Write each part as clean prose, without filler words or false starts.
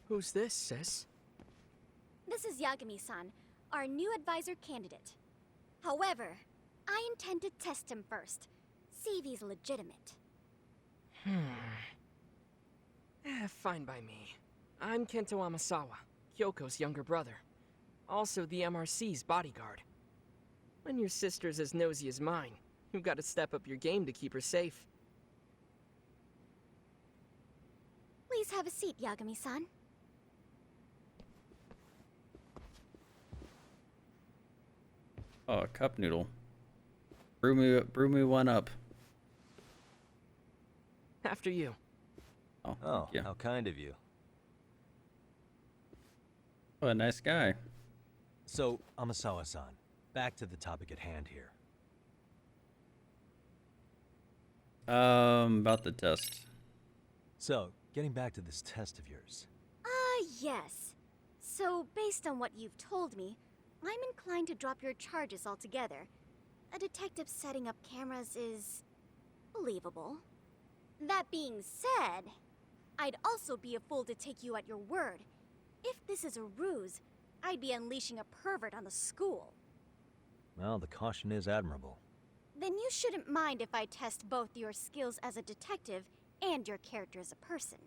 Who's this, sis? This is Yagami-san, our new advisor candidate. However, I intend to test him first, see if he's legitimate. Fine by me. I'm Kento Amasawa, Kyoko's younger brother. Also the MRC's bodyguard. When your sister's as nosy as mine, you've got to step up your game to keep her safe. Please have a seat, Yagami-san. Oh, a cup noodle. Brew me one up. After you. Oh, Oh, thank you. how kind of you. What a nice guy. So, Amasawa-san, back to the topic at hand here. About the test. So, getting back to this test of yours. Yes. So, based on what you've told me, I'm inclined to drop your charges altogether. A detective setting up cameras is believable. That being said, I'd also be a fool to take you at your word. If this is a ruse, I'd be unleashing a pervert on the school. Well, the caution is admirable. Then you shouldn't mind if I test both your skills as a detective and your character as a person.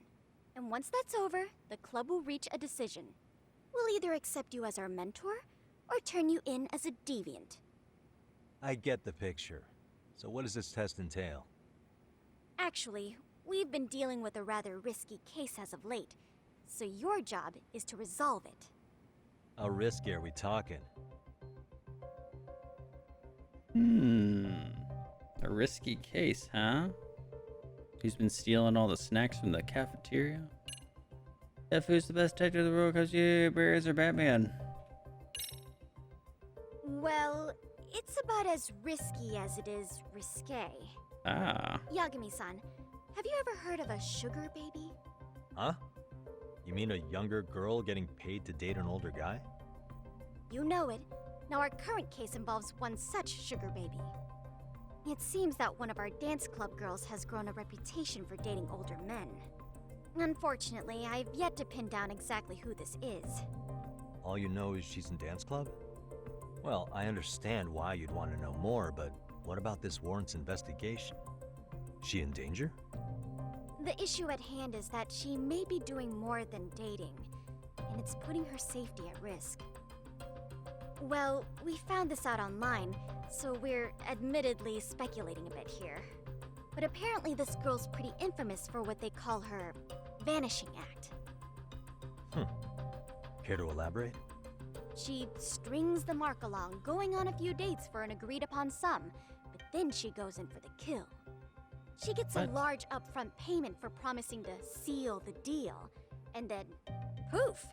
And once that's over, the club will reach a decision. We'll either accept you as our mentor, or turn you in as a deviant. I get the picture. So what does this test entail? Actually, we've been dealing with a rather risky case as of late, so your job is to resolve it. How risky are we talking? A risky case, huh? Who's been stealing all the snacks from the cafeteria? If who's the best detective in the world, cause you, Bears, or Batman? Well, it's about as risky as it is risque. Ah. Yagami-san, have you ever heard of a sugar baby? Huh? You mean a younger girl getting paid to date an older guy? You know it. Now our current case involves one such sugar baby. It seems that one of our dance club girls has grown a reputation for dating older men. Unfortunately, I've yet to pin down exactly who this is. All you know is she's in dance club? Well, I understand why you'd want to know more, but what about this warrants investigation? She in danger? The issue at hand is that she may be doing more than dating, and it's putting her safety at risk. Well, we found this out online, so we're admittedly speculating a bit here. But apparently this girl's pretty infamous for what they call her vanishing act. Care to elaborate? She strings the mark along, going on a few dates for an agreed-upon sum, but then she goes in for the kill. She gets a What? large upfront payment for promising to seal the deal, and then, poof,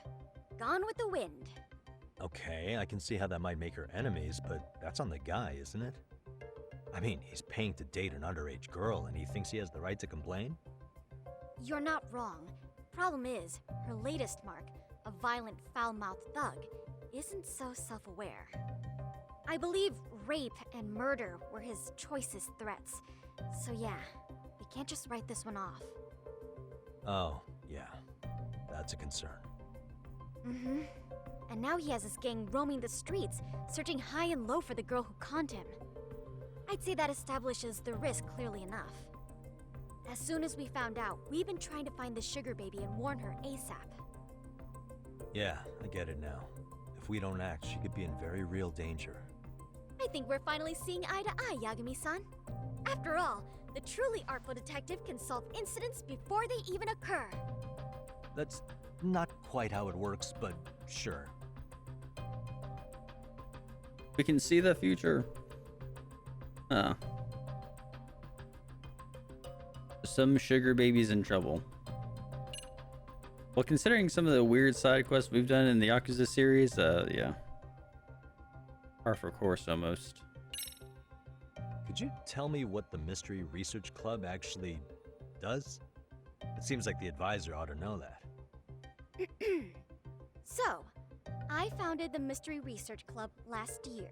gone with the wind. Okay, I can see how that might make her enemies, but that's on the guy, isn't it? I mean, he's paying to date an underage girl, and he thinks he has the right to complain? You're not wrong. Problem is, her latest mark, a violent, foul-mouthed thug, isn't so self-aware. I believe rape and murder were his choicest threats. So yeah, we can't just write this one off. Oh, yeah. That's a concern. Mm-hmm. And now he has his gang roaming the streets, searching high and low for the girl who conned him. I'd say that establishes the risk clearly enough. As soon as we found out, we've been trying to find the sugar baby and warn her ASAP. Yeah, I get it now. If we don't act, she could be in very real danger. I think we're finally seeing eye to eye, Yagami-san. After all, the truly artful detective can solve incidents before they even occur. That's not quite how it works, but sure. We can see the future. Some sugar baby's in trouble. Well, considering some of the weird side quests we've done in the Yakuza series, yeah. Par for course, almost. Could you tell me what the Mystery Research Club actually does? It seems like the advisor ought to know that. So, I founded the Mystery Research Club last year.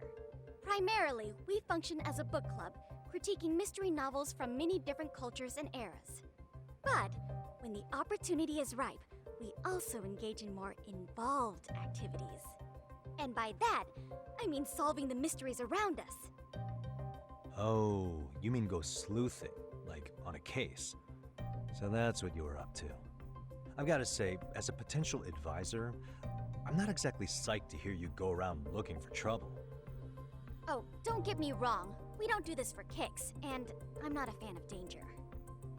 Primarily, we function as a book club, critiquing mystery novels from many different cultures and eras. But, when the opportunity is ripe, we also engage in more involved activities. And by that, I mean solving the mysteries around us. Oh, you mean go sleuthing, like on a case. So that's what you were up to. I've got to say, as a potential advisor, I'm not exactly psyched to hear you go around looking for trouble. Oh, don't get me wrong. We don't do this for kicks, and I'm not a fan of danger.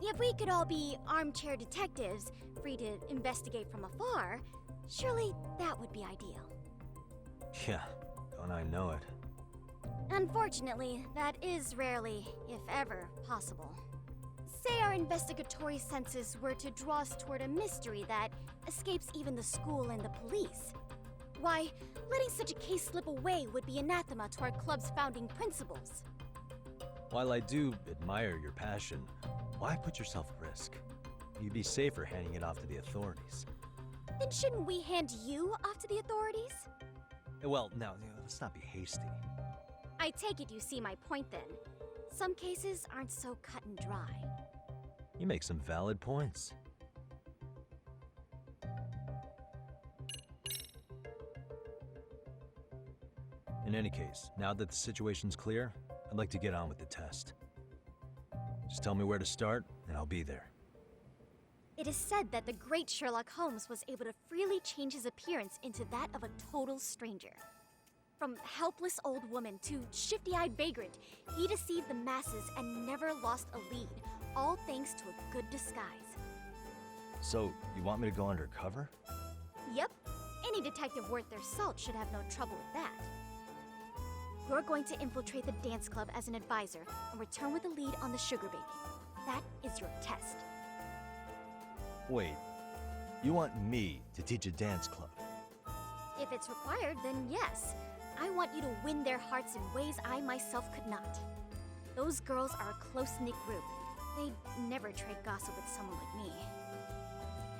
If we could all be armchair detectives, free to investigate from afar, surely that would be ideal. Yeah, don't I know it. Unfortunately, that is rarely, if ever, possible. Say our investigatory senses were to draw us toward a mystery that escapes even the school and the police. Why, letting such a case slip away would be anathema to our club's founding principles. While I do admire your passion, why put yourself at risk? You'd be safer handing it off to the authorities. Then shouldn't we hand you off to the authorities? Well, now, let's not be hasty. I take it you see my point then. Some cases aren't so cut and dry. You make some valid points. In any case, now that the situation's clear, I'd like to get on with the test. Just tell me where to start, and I'll be there. It is said that the great Sherlock Holmes was able to freely change his appearance into that of a total stranger. From helpless old woman to shifty-eyed vagrant, he deceived the masses and never lost a lead, all thanks to a good disguise. So, you want me to go undercover? Yep, any detective worth their salt should have no trouble with that. You're going to infiltrate the dance club as an advisor and return with a lead on the sugar baby. That is your test. Wait, you want me to teach a dance club? If it's required, then yes. I want you to win their hearts in ways I myself could not. Those girls are a close-knit group. They'd never trade gossip with someone like me.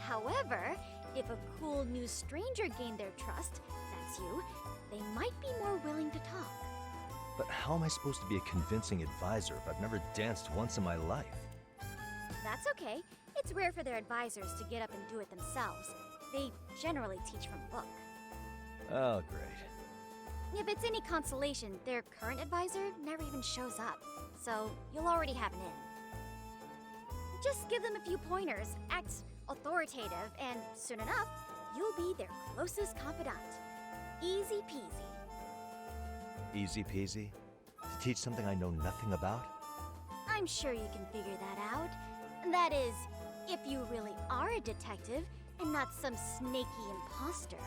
However, if a cool new stranger gained their trust, that's you, they might be more willing to talk. But how am I supposed to be a convincing advisor if I've never danced once in my life? That's okay. It's rare for their advisors to get up and do it themselves. They generally teach from a book. Oh, great. If it's any consolation, their current advisor never even shows up, so you'll already have an in. Just give them a few pointers, act authoritative, and soon enough, you'll be their closest confidant. Easy peasy. Easy peasy? To teach something I know nothing about? I'm sure you can figure that out. That is, if you really are a detective and not some snaky imposter.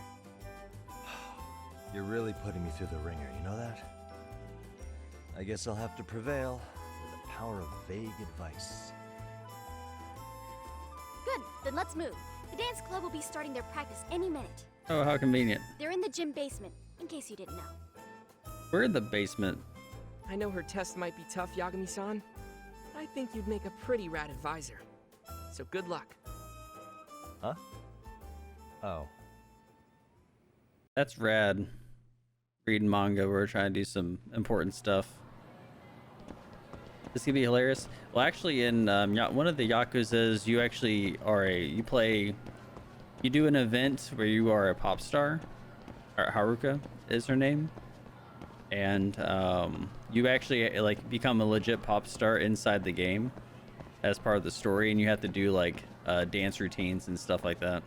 You're really putting me through the ringer, you know that? I guess I'll have to prevail with the power of vague advice. Good, then let's move. The dance club will be starting their practice any minute. Oh, how convenient. They're in the gym basement, in case you didn't know. We're in the basement. I know her test might be tough, Yagami-san. I think you'd make a pretty rad advisor. So good luck. Huh? Oh. That's rad. Reading manga, we're trying to do some important stuff. This could be hilarious. Well, actually, in one of the Yakuzas, you actually are you do an event where you are a pop star. Or Haruka is her name. And you actually like become a legit pop star inside the game as part of the story, and you have to do like dance routines and stuff like that.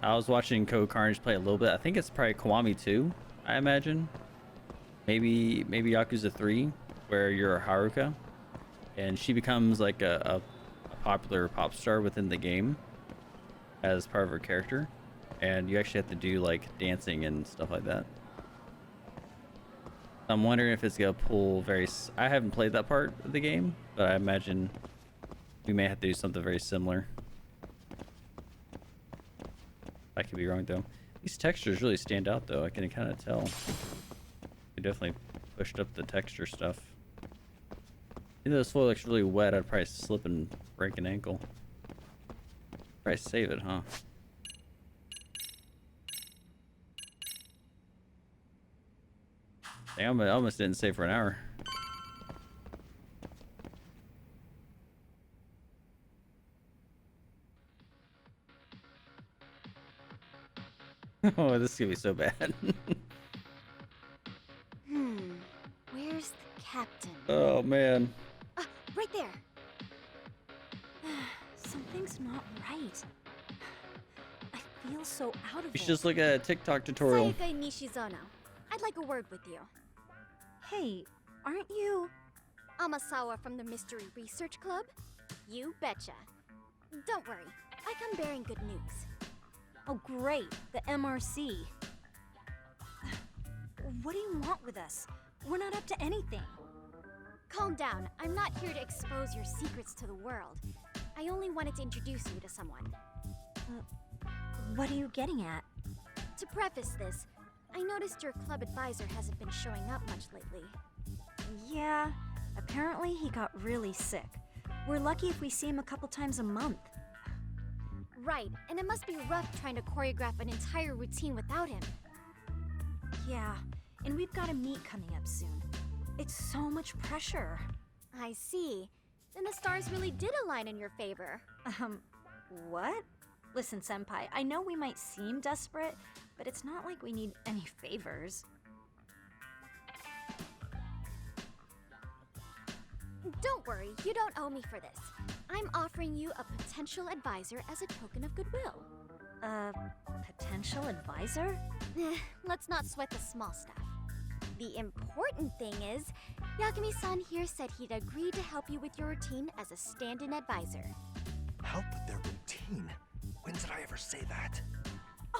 I was watching Code Carnage play a little bit. I think it's probably Kiwami 2, I imagine. Maybe Yakuza 3, where you're Haruka, and she becomes like a popular pop star within the game as part of her character, and you actually have to do like dancing and stuff like that. I'm wondering if it's gonna pull I haven't played that part of the game, but I imagine we may have to do something very similar. I could be wrong though. These textures really stand out though. I can kind of tell. We definitely pushed up the texture stuff. Even though this floor looks really wet, I'd probably slip and break an ankle. Probably save it, huh? Damn, I almost didn't save for an hour. Oh, this is gonna be so bad. Where's the captain? Oh man. Ah, right there. Something's not right. I feel so out of You should it. just look at a TikTok tutorial. Sayaka Nishizono, I'd like a word with you. Hey, aren't you? Amasawa from the Mystery Research Club? You betcha. Don't worry, I come bearing good news. Oh, great, the MRC. What do you want with us? We're not up to anything. Calm down, I'm not here to expose your secrets to the world. I only wanted to introduce you to someone. What are you getting at? To preface this, I noticed your club advisor hasn't been showing up much lately. Yeah, apparently he got really sick. We're lucky if we see him a couple times a month. Right, and it must be rough trying to choreograph an entire routine without him. Yeah, and we've got a meet coming up soon. It's so much pressure. I see. Then the stars really did align in your favor. What? Listen, Senpai, I know we might seem desperate, but it's not like we need any favors. Don't worry, you don't owe me for this. I'm offering you a potential advisor as a token of goodwill. Potential advisor? Let's not sweat the small stuff. The important thing is, Yagami-san here said he'd agree to help you with your routine as a stand-in advisor. Help with their routine? When did I ever say that?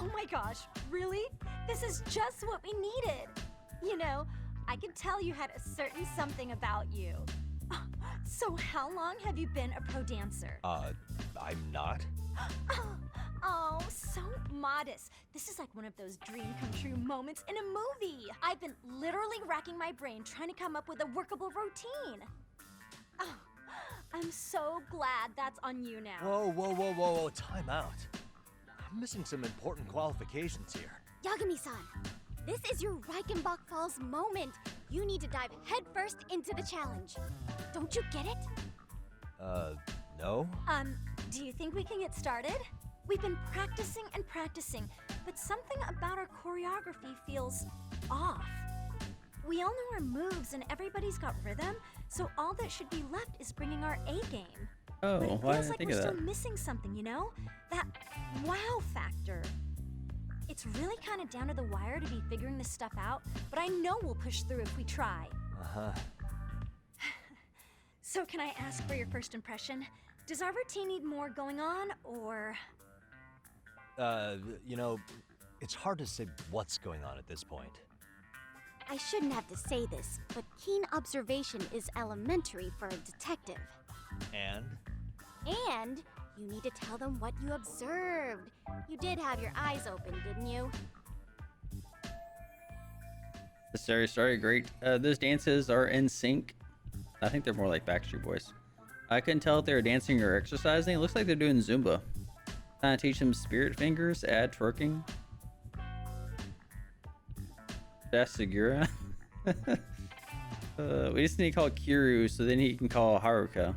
Oh my gosh, really? This is just what we needed. You know, I could tell you had a certain something about you. So how long have you been a pro dancer? I'm not. Oh, so modest. This is like one of those dream come true moments in a movie. I've been literally racking my brain trying to come up with a workable routine. Oh, I'm so glad that's on you now. Whoa, time out. I'm missing some important qualifications here. Yagami-san, this is your Reichenbach Falls moment. You need to dive headfirst into the challenge. Don't you get it? No? Do you think we can get started? We've been practicing and practicing, but something about our choreography feels off. We all know our moves and everybody's got rhythm, so all that should be left is bringing our A game. Oh, But it why feels didn't I like think we're of still that? missing something, you know? That wow factor. It's really kind of down to the wire to be figuring this stuff out, but I know we'll push through if we try. Uh-huh. So can I ask for your first impression? Does our routine need more going on, or... You know, it's hard to say what's going on at this point. I shouldn't have to say this, but keen observation is elementary for a detective. And? And you need to tell them what you observed. You did have your eyes open, didn't you? The story, great. Those dances are in sync. I think they're more like Backstreet Boys. I couldn't tell if they were dancing or exercising. It looks like they're doing Zumba. Trying to teach them spirit fingers, add twerking. That's Segura. We just need to call Kiryu so then he can call Haruka.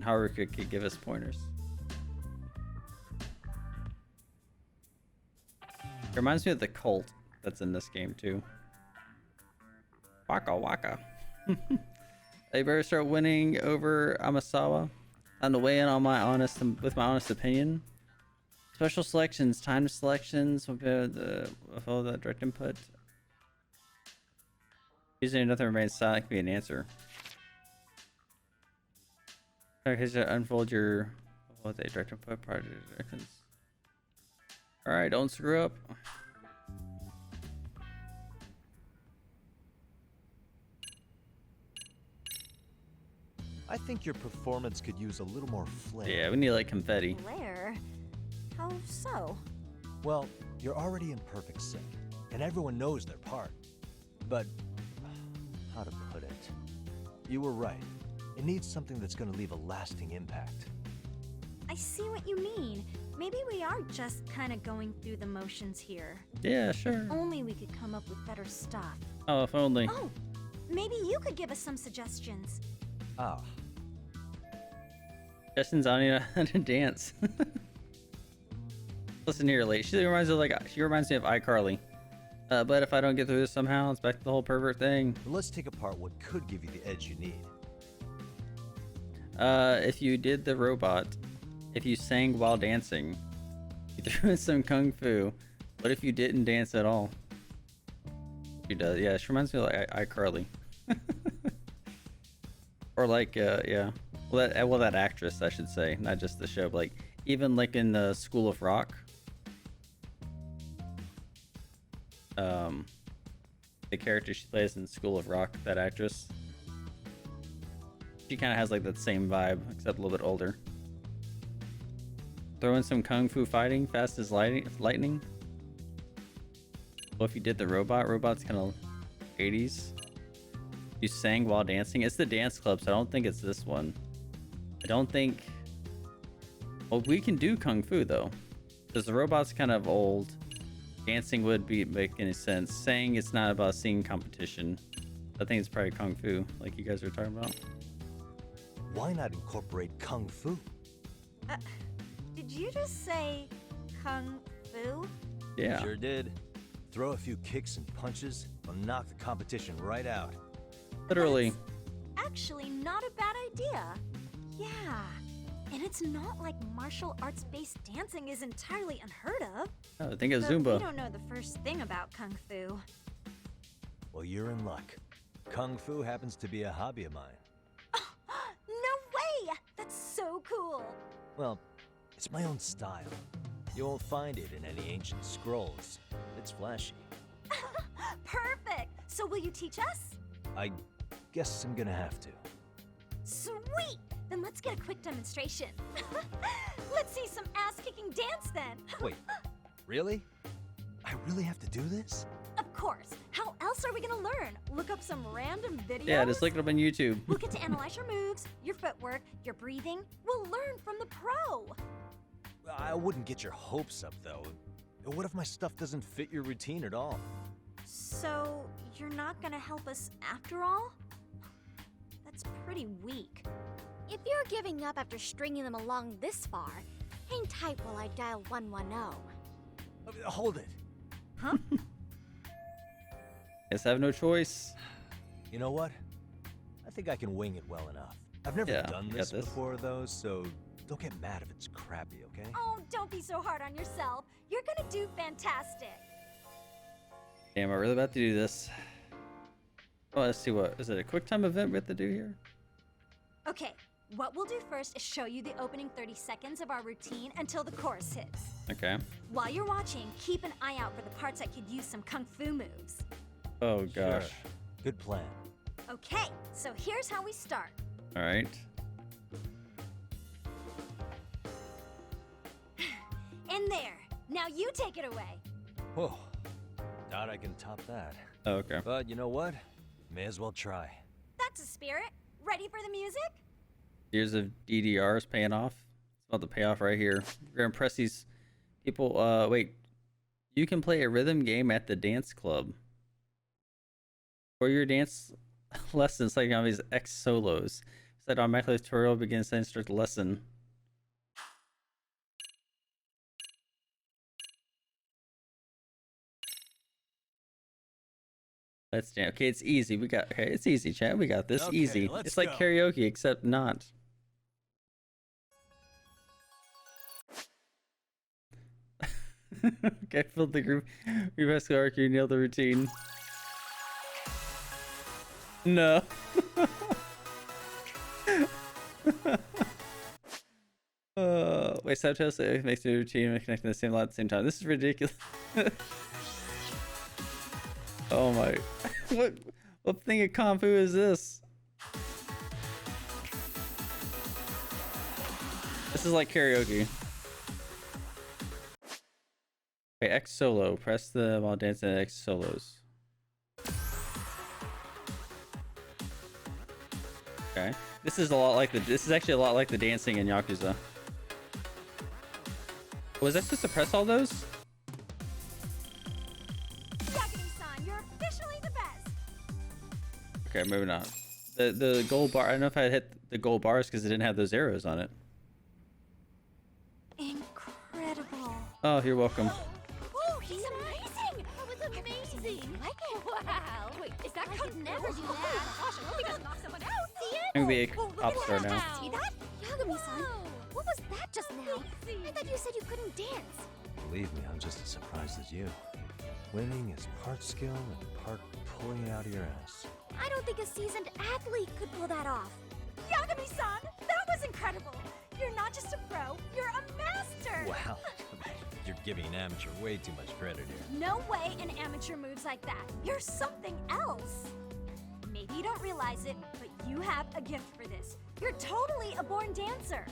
Haruka could give us pointers. It reminds me of the cult that's in this game too. Waka waka. They better start winning over Amasawa. On the way in on my honest opinion. Special selections, time selections, follow the direct input. Usually nothing remains silent can be an answer. Okay, so unfold your direct input prior to directions. Alright, don't screw up. I think your performance could use a little more flair. Yeah, we need like confetti. Blair? How so? Well, you're already in perfect sync, and everyone knows their part. But, how to put it? You were right. It needs something that's gonna leave a lasting impact. I see what you mean. Maybe we are just kind of going through the motions here. Yeah, sure. Only we could come up with better stuff. Oh, if only. Oh, maybe you could give us some suggestions. Ah, Justin's on how to dance. Listen here, late. She reminds me of iCarly. But if I don't get through this somehow, it's back to the whole pervert thing. Let's take apart what could give you the edge you need. If you did the robot, if you sang while dancing, you threw in some kung fu. What if you didn't dance at all? She does. Yeah, she reminds me of like iCarly. Or like, yeah. Well, that actress, I should say, not just the show, but like even like in the School of Rock. The character she plays in School of Rock, that actress, she kind of has like that same vibe, except a little bit older. Throw in some kung fu fighting, fast as lightning. Well, if you did the robot's kind of 80s. You sang while dancing. It's the dance club, so I don't think it's this one. I don't think. Well, we can do kung fu though, because the robot's kind of old. Dancing would make any sense. Saying it's not about seeing competition. I think it's probably kung fu, like you guys were talking about. Why not incorporate kung fu? Did you just say kung fu? Yeah. Sure did. Throw a few kicks and punches, will knock the competition right out. Literally. That's actually not a bad idea. Yeah. And it's not like martial arts-based dancing is entirely unheard of. Oh, I think it's But Zumba. we don't know the first thing about kung fu. Well, you're in luck. Kung fu happens to be a hobby of mine. No way! That's so cool. Well, it's my own style. You won't find it in any ancient scrolls. It's flashy. Perfect. So will you teach us? I guess I'm gonna have to. Sweet! Then let's get a quick demonstration. Let's see some ass-kicking dance then. Wait, really? I really have to do this? Of course. How else are we gonna learn? Look up some random videos? Yeah, just look it up on YouTube. We'll get to analyze your moves, your footwork, your breathing. We'll learn from the pro. I wouldn't get your hopes up, though. What if my stuff doesn't fit your routine at all? So, you're not gonna help us after all? That's pretty weak. If you're giving up after stringing them along this far, hang tight while I dial 110. Hold it. Huh? Guess I have no choice. You know what? I think I can wing it well enough. I've never Yeah, done got this this. before, though, so don't get mad if it's crappy, okay? Oh, don't be so hard on yourself. You're gonna do fantastic. Damn, I'm really about to do this. Oh, let's see, what is it, a quick time event we have to do here? Okay, what we'll do first is show you the opening 30 seconds of our routine until the chorus hits. Okay. While you're watching, keep an eye out for the parts that could use some kung fu moves. Oh gosh. Sure. Good plan. Okay, so here's how we start. All right. In there. Now you take it away. Whoa. Doubt I can top that. Oh, okay. But you know what? May as well try. That's a spirit. Ready for the music? Years of DDRs paying off. It's about to pay off right here. We're gonna impress these people. Wait. You can play a rhythm game at the dance club. For your dance lessons, like on these X solos. Set automatically tutorial begins to instruct lesson. Let's dance. Okay, it's easy. It's easy, chat. We got this. Okay, Easy. let's It's like go. karaoke, except not. Okay, filled the group. Rescue arc, you nailed the routine. No. Wait, subtitles makes the routine and connecting the same lot at the same time. This is ridiculous. Oh my. What thing of kung fu is this? This is like karaoke. Okay, X solo. Press the while dancing at X solos. Okay. This is actually a lot like the dancing in Yakuza. Was I supposed to press all those? Yagami-san, you're officially the best. Okay, maybe not. The gold bar, I don't know if I hit the gold bars because it didn't have those arrows on it. Incredible. Oh, you're welcome. Oh, he's amazing! That was amazing! Like it? Wow. Wait, is that I could could never never do do that? that. Gosh, I hope he doesn't knock someone out. See it? I'm gonna be a Oh, look pop at star that. now. See that? Yagami-san, what was that just now? Amazing. I thought you said you couldn't dance. Believe me, I'm just as surprised as you. Winning is part skill and part pulling it out of your ass. I don't think a seasoned athlete could pull that off. Yagami-san, that was incredible. You're not just a pro, you're a master. Wow. You're giving an amateur way too much credit here. No way an amateur moves like that. You're something else. Maybe you don't realize it, but you have a gift for this. You're totally a born dancer.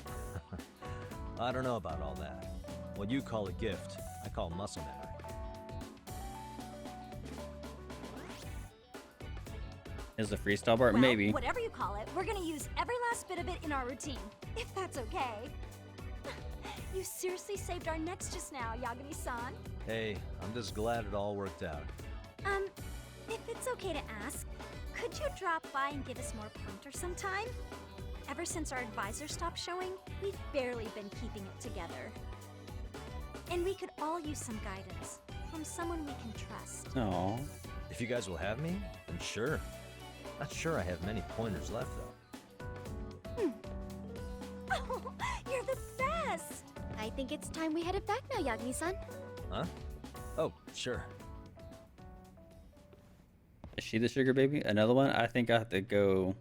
I don't know about all that. What you call a gift, I call muscle memory. Is the freestyle part? Well, Maybe. whatever you call it, we're gonna use every last bit of it in our routine, if that's okay. You seriously saved our necks just now, Yagami-san. Hey, I'm just glad it all worked out. If it's okay to ask, could you drop by and give us more pointer sometime? Ever since our advisor stopped showing, we've barely been keeping it together. And we could all use some guidance from someone we can trust. Aw. If you guys will have me, then sure. Not sure I have many pointers left, though. Oh, you're the best! I think it's time we headed back now, Yagami-san. Huh? Oh, sure. Is she the sugar baby? Another one? I think I have to go